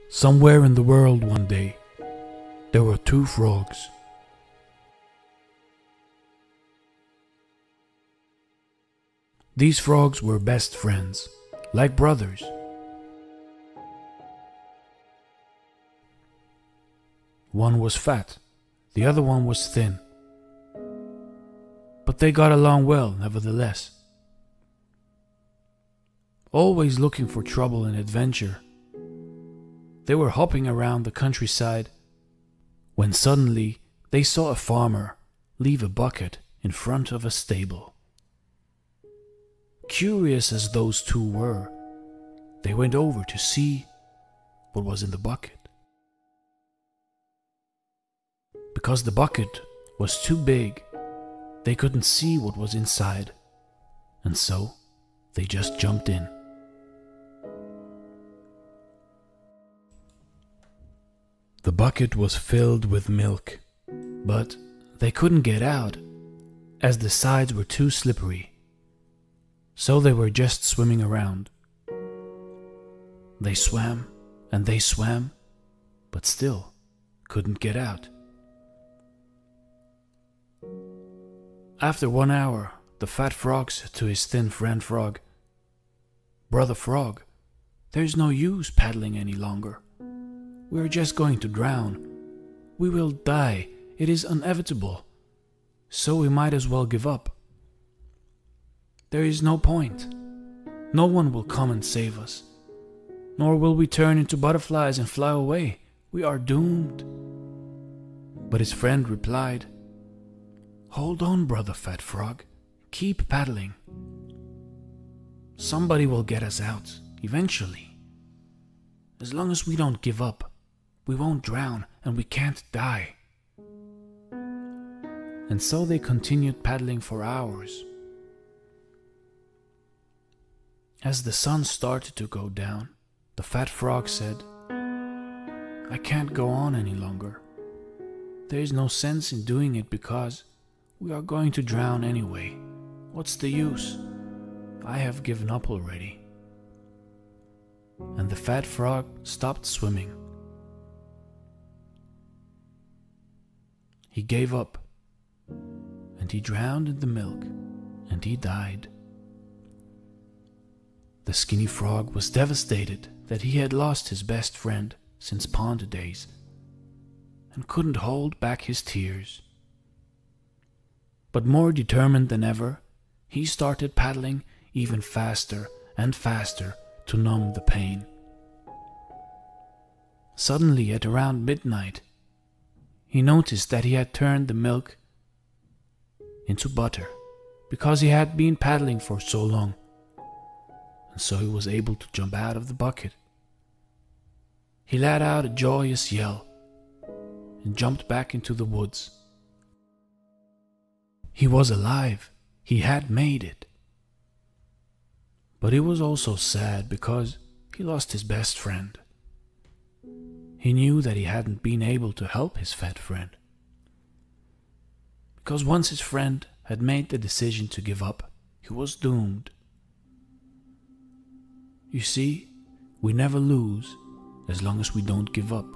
Somewhere in the world one day, there were two frogs. These frogs were best friends, like brothers. One was fat, the other one was thin. But they got along well, nevertheless. Always looking for trouble and adventure, they were hopping around the countryside when suddenly they saw a farmer leave a bucket in front of a stable. Curious as those two were, they went over to see what was in the bucket. Because the bucket was too big, they couldn't see what was inside, and so they just jumped in. The bucket was filled with milk, but they couldn't get out as the sides were too slippery, so they were just swimming around. They swam and they swam, but still couldn't get out. After 1 hour, the fat frog said to his thin friend frog, "Brother frog, there's no use paddling any longer. We're just going to drown. We will die. It is inevitable. So we might as well give up. There is no point. No one will come and save us. Nor will we turn into butterflies and fly away. We are doomed." But his friend replied, "Hold on, brother fat frog. Keep paddling. Somebody will get us out, eventually. As long as we don't give up, we won't drown and we can't die." And so they continued paddling for hours. As the sun started to go down, the fat frog said, "I can't go on any longer. There is no sense in doing it because we are going to drown anyway. What's the use? I have given up already." And the fat frog stopped swimming. He gave up, and he drowned in the milk, and he died. The skinny frog was devastated that he had lost his best friend since pond days, and couldn't hold back his tears. But more determined than ever, he started paddling even faster and faster to numb the pain. Suddenly, at around midnight, he noticed that he had turned the milk into butter because he had been paddling for so long, and so he was able to jump out of the bucket. He let out a joyous yell and jumped back into the woods. He was alive. He had made it. But he was also sad because he lost his best friend. He knew that he hadn't been able to help his fat friend. Because once his friend had made the decision to give up, he was doomed. You see, we never lose as long as we don't give up.